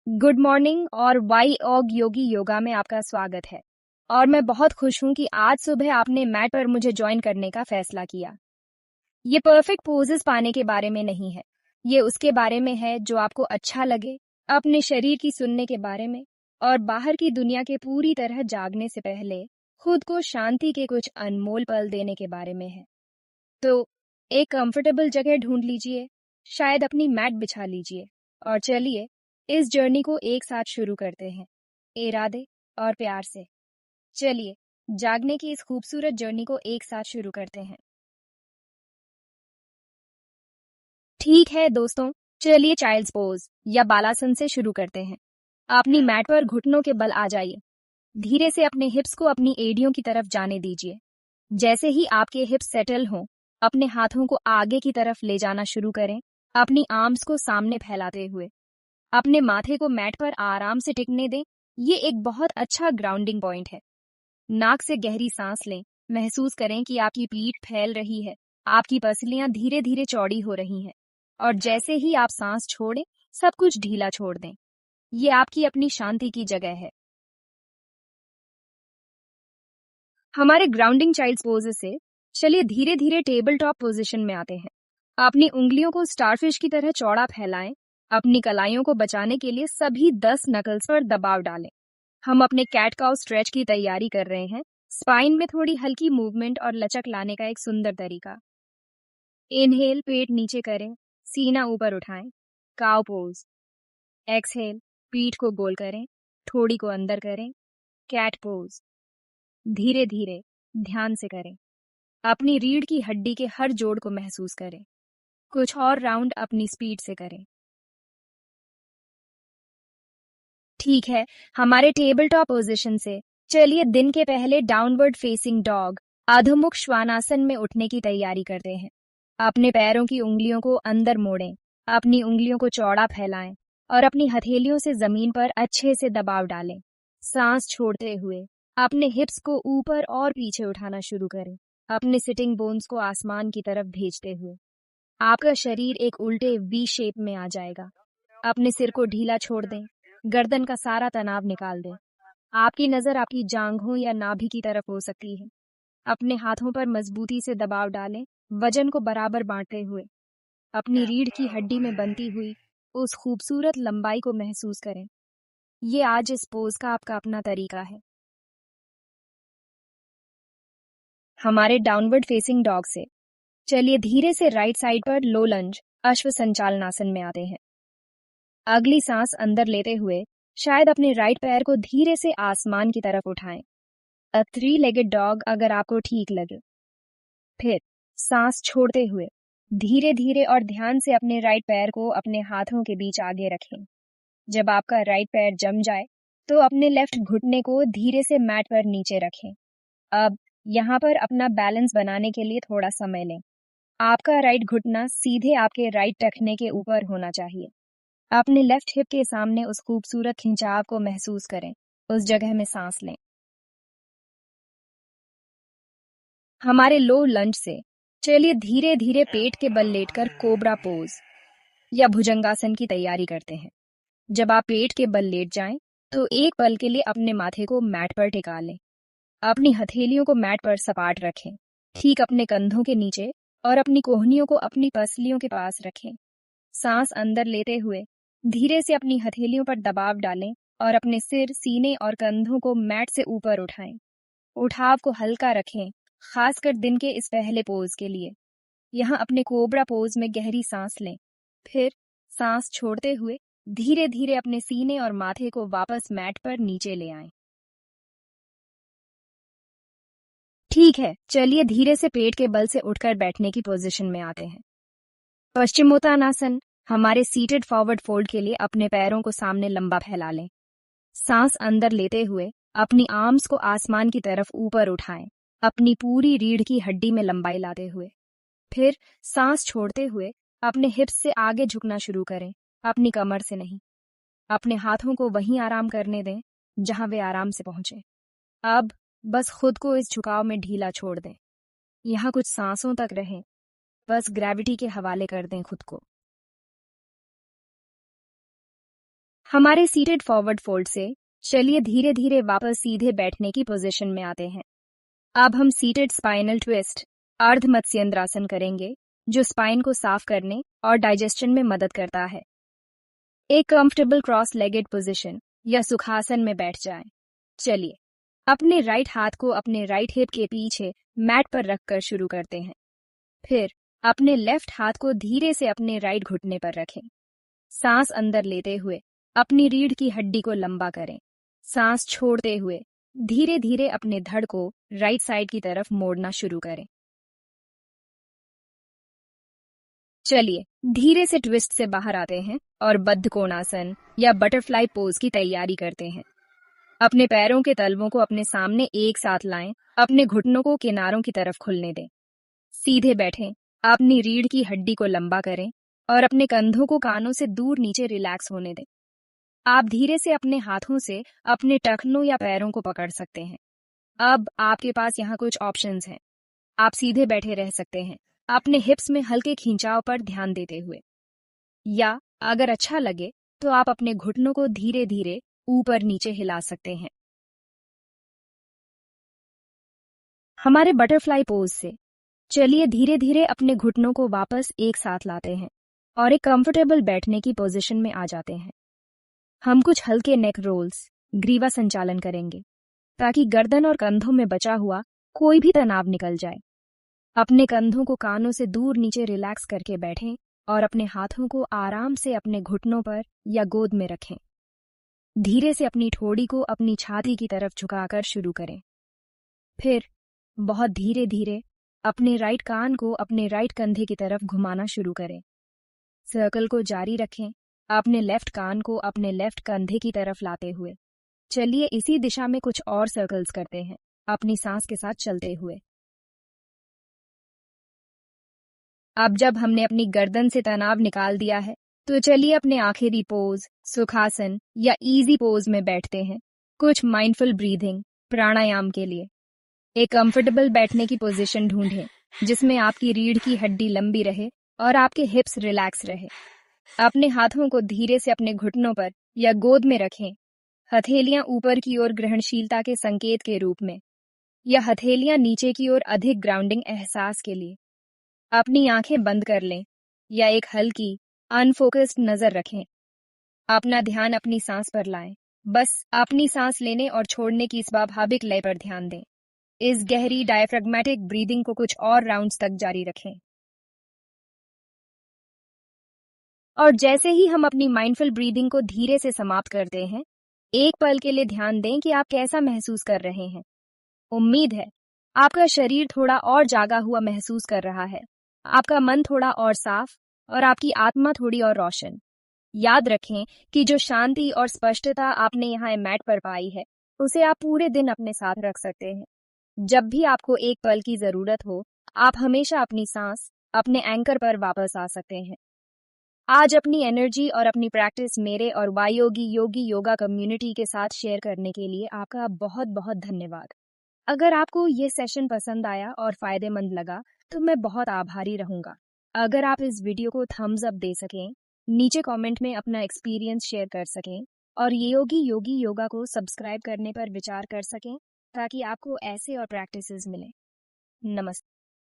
Good morning और Y org योगी योगा में आपका स्वागत है। और मैं बहुत खुश हूँ कि आज सुबह आपने मैट पर मुझे ज्वाइन करने का फैसला किया। ये परफेक्ट पोजेस पाने के बारे में नहीं है, ये उसके बारे में है जो आपको अच्छा लगे, अपने शरीर की सुनने के बारे में और बाहर की दुनिया के पूरी तरह जागने से पहले खुद को शांति के कुछ अनमोल पल देने के बारे में है। तो एक कंफर्टेबल जगह ढूंढ लीजिए, शायद अपनी मैट बिछा लीजिए और चलिए इस जर्नी को एक साथ शुरू करते हैं, इरादे और प्यार से। चलिए जागने की इस खूबसूरत जर्नी को एक साथ शुरू करते हैं। ठीक है दोस्तों, चलिए चाइल्ड्स पोज या बालासन से शुरू करते हैं। अपनी मैट पर घुटनों के बल आ जाइए। धीरे से अपने हिप्स को अपनी एड़ियों की तरफ जाने दीजिए। जैसे ही आपके हिप्स सेटल हों, अपने हाथों को आगे की तरफ ले जाना शुरू करें, अपनी आर्म्स को सामने फैलाते हुए। अपने माथे को मैट पर आराम से टिकने दें। ये एक बहुत अच्छा ग्राउंडिंग पॉइंट है। नाक से गहरी सांस लें। महसूस करें कि आपकी पीठ फैल रही है, आपकी पसलियां धीरे धीरे चौड़ी हो रही हैं। और जैसे ही आप सांस छोड़ें, सब कुछ ढीला छोड़ दें। ये आपकी अपनी शांति की जगह है। हमारे ग्राउंडिंग चाइल्ड्स पोज से चलिए धीरे धीरे टेबल टॉप पोजीशन में आते हैं। अपनी उंगलियों को स्टारफिश की तरह चौड़ा फैलाएं। अपनी कलाइयों को बचाने के लिए सभी 10 नकल्स पर दबाव डालें। हम अपने कैट काउ स्ट्रेच की तैयारी कर रहे हैं। स्पाइन में थोड़ी हल्की मूवमेंट और लचक लाने का एक सुंदर तरीका। इनहेल, पेट नीचे करें, सीना ऊपर उठाएं, काउ पोज। एक्सहेल, पीठ को गोल करें, ठोड़ी को अंदर करें, कैट पोज। धीरे धीरे, ध्यान से करें। अपनी रीढ़ की हड्डी के हर जोड़ को महसूस करें। कुछ और राउंड अपनी स्पीड से करें। ठीक है, हमारे टेबल टॉप पोजीशन से चलिए दिन के पहले डाउनवर्ड फेसिंग डॉग अधोमुख श्वानासन में उठने की तैयारी करते हैं। अपने पैरों की उंगलियों को अंदर मोड़ें, अपनी उंगलियों को चौड़ा फैलाएं और अपनी हथेलियों से जमीन पर अच्छे से दबाव डालें। सांस छोड़ते हुए अपने हिप्स को ऊपर और पीछे उठाना शुरू करें, अपने सिटिंग बोन्स को आसमान की तरफ भेजते हुए। आपका शरीर एक उल्टे वी शेप में आ जाएगा। अपने सिर को ढीला छोड़ दें, गर्दन का सारा तनाव निकाल दें। आपकी नजर आपकी जांघों या नाभि की तरफ हो सकती है। अपने हाथों पर मजबूती से दबाव डालें, वजन को बराबर बांटते हुए। अपनी रीढ़ की हड्डी में बनती हुई उस खूबसूरत लंबाई को महसूस करें। ये आज इस पोज का आपका अपना तरीका है। हमारे डाउनवर्ड फेसिंग डॉग से चलिए धीरे से राइट साइड पर लो लंज अश्व संचालनासन में आते हैं। अगली सांस अंदर लेते हुए शायद अपने राइट पैर को धीरे से आसमान की तरफ उठाएं। अ 3-legged डॉग अगर आपको ठीक लगे। फिर सांस छोड़ते हुए धीरे धीरे और ध्यान से अपने राइट पैर को अपने हाथों के बीच आगे रखें। जब आपका राइट पैर जम जाए तो अपने लेफ्ट घुटने को धीरे से मैट पर नीचे रखें। अब यहाँ पर अपना बैलेंस बनाने के लिए थोड़ा समय लें। आपका राइट घुटना सीधे आपके राइट टखने के ऊपर होना चाहिए। अपने लेफ्ट हिप के सामने उस खूबसूरत खिंचाव को महसूस करें। उस जगह में सांस लें। हमारे लो लंज से चलिए धीरे धीरे पेट के बल लेटकर कोबरा पोज या भुजंगासन की तैयारी करते हैं। जब आप पेट के बल लेट जाएं, तो एक पल के लिए अपने माथे को मैट पर टिका लें। अपनी हथेलियों को मैट पर सपाट रखें, ठीक अपने कंधों के नीचे, और अपनी कोहनियों को अपनी पसलियों के पास रखें। सांस अंदर लेते हुए धीरे से अपनी हथेलियों पर दबाव डालें और अपने सिर, सीने और कंधों को मैट से ऊपर उठाएं। उठाव को हल्का रखें, खासकर दिन के इस पहले पोज के लिए। यहाँ अपने कोबरा पोज में गहरी सांस लें। फिर सांस छोड़ते हुए धीरे धीरे अपने सीने और माथे को वापस मैट पर नीचे ले आएं। ठीक है, चलिए धीरे से पेट के बल से उठकर बैठने की पोजीशन में आते हैं। पश्चिमोत्तानासन हमारे सीटेड फॉरवर्ड फोल्ड के लिए अपने पैरों को सामने लंबा फैला लें। सांस अंदर लेते हुए अपनी आर्म्स को आसमान की तरफ ऊपर उठाएं, अपनी पूरी रीढ़ की हड्डी में लंबाई लाते हुए। फिर सांस छोड़ते हुए अपने हिप्स से आगे झुकना शुरू करें, अपनी कमर से नहीं। अपने हाथों को वहीं आराम करने दें जहां वे आराम से पहुंचे। अब बस खुद को इस झुकाव में ढीला छोड़ दें। यहाँ कुछ सांसों तक रहें, बस ग्रेविटी के हवाले कर दें खुद को। हमारे सीटेड फॉरवर्ड फोल्ड से चलिए धीरे धीरे वापस सीधे बैठने की पोजीशन में आते हैं। अब हम सीटेड स्पाइनल ट्विस्ट अर्ध मत्स्येंद्रासन करेंगे, जो स्पाइन को साफ करने और डाइजेशन में मदद करता है। एक कंफर्टेबल क्रॉस लेगेड पोजीशन या सुखासन में बैठ जाएं। चलिए अपने राइट हाथ को अपने राइट हिप के पीछे मैट पर रखकर शुरू करते हैं। फिर अपने लेफ्ट हाथ को धीरे से अपने राइट घुटने पर रखें। सांस अंदर लेते हुए अपनी रीढ़ की हड्डी को लंबा करें। सांस छोड़ते हुए धीरे धीरे अपने धड़ को राइट साइड की तरफ मोड़ना शुरू करें। चलिए धीरे से ट्विस्ट से बाहर आते हैं और बद्ध कोणासन या बटरफ्लाई पोज की तैयारी करते हैं। अपने पैरों के तलवों को अपने सामने एक साथ लाएं, अपने घुटनों को किनारों की तरफ खुलने दें। सीधे बैठें, अपनी रीढ़ की हड्डी को लंबा करें और अपने कंधों को कानों से दूर नीचे रिलैक्स होने दें। आप धीरे से अपने हाथों से अपने टखनों या पैरों को पकड़ सकते हैं। अब आपके पास यहाँ कुछ ऑप्शंस हैं। आप सीधे बैठे रह सकते हैं, अपने हिप्स में हल्के खिंचाव पर ध्यान देते हुए, या अगर अच्छा लगे तो आप अपने घुटनों को धीरे धीरे ऊपर नीचे हिला सकते हैं। हमारे बटरफ्लाई पोज से चलिए धीरे धीरे अपने घुटनों को वापस एक साथ लाते हैं और एक कंफर्टेबल बैठने की पोजीशन में आ जाते हैं। हम कुछ हल्के नेक रोल्स, ग्रीवा संचालन करेंगे ताकि गर्दन और कंधों में बचा हुआ कोई भी तनाव निकल जाए। अपने कंधों को कानों से दूर नीचे रिलैक्स करके बैठें और अपने हाथों को आराम से अपने घुटनों पर या गोद में रखें। धीरे से अपनी ठोड़ी को अपनी छाती की तरफ झुकाकर शुरू करें। फिर बहुत धीरे धीरे अपने राइट कान को अपने राइट कंधे की तरफ घुमाना शुरू करें। सर्कल को जारी रखें, अपने लेफ्ट कान को अपने लेफ्ट कंधे की तरफ लाते हुए। चलिए इसी दिशा में कुछ और सर्कल्स करते हैं, अपनी सांस के साथ चलते हुए। अब जब हमने अपनी गर्दन से तनाव निकाल दिया है, तो चलिए अपने आखिरी पोज सुखासन या इजी पोज में बैठते हैं, कुछ माइंडफुल ब्रीथिंग प्राणायाम के लिए। एक कंफर्टेबल बैठने की पोजीशन ढूंढें जिसमें आपकी रीढ़ की हड्डी लंबी रहे और आपके हिप्स रिलैक्स रहे। अपने हाथों को धीरे से अपने घुटनों पर या गोद में रखें, हथेलियां ऊपर की ओर ग्रहणशीलता के संकेत के रूप में, या हथेलियां नीचे की ओर अधिक ग्राउंडिंग एहसास के लिए। अपनी आंखें बंद कर लें या एक हल्की अनफोकस्ड नजर रखें। अपना ध्यान अपनी सांस पर लाएं, बस अपनी सांस लेने और छोड़ने की स्वाभाविक लय पर ध्यान दें। इस गहरी डायफ्रेगमेटिक ब्रीदिंग को कुछ और राउंड्स तक जारी रखें। और जैसे ही हम अपनी माइंडफुल ब्रीदिंग को धीरे से समाप्त करते हैं, एक पल के लिए ध्यान दें कि आप कैसा महसूस कर रहे हैं। उम्मीद है आपका शरीर थोड़ा और जागा हुआ महसूस कर रहा है, आपका मन थोड़ा और साफ और आपकी आत्मा थोड़ी और रोशन। याद रखें कि जो शांति और स्पष्टता आपने यहाँ मैट पर पाई है, उसे आप पूरे दिन अपने साथ रख सकते हैं। जब भी आपको एक पल की जरूरत हो, आप हमेशा अपनी सांस, अपने एंकर पर वापस आ सकते हैं। आज अपनी एनर्जी और अपनी प्रैक्टिस मेरे और वायोगी योगी योगा कम्युनिटी के साथ शेयर करने के लिए आपका बहुत बहुत धन्यवाद। अगर आपको ये सेशन पसंद आया और फायदेमंद लगा, तो मैं बहुत आभारी रहूंगा अगर आप इस वीडियो को थम्स अप दे सकें, नीचे कमेंट में अपना एक्सपीरियंस शेयर कर सकें और ये योगी योगा को सब्सक्राइब करने पर विचार कर सकें ताकि आपको ऐसे और प्रैक्टिसेस मिलें। नमस्ते।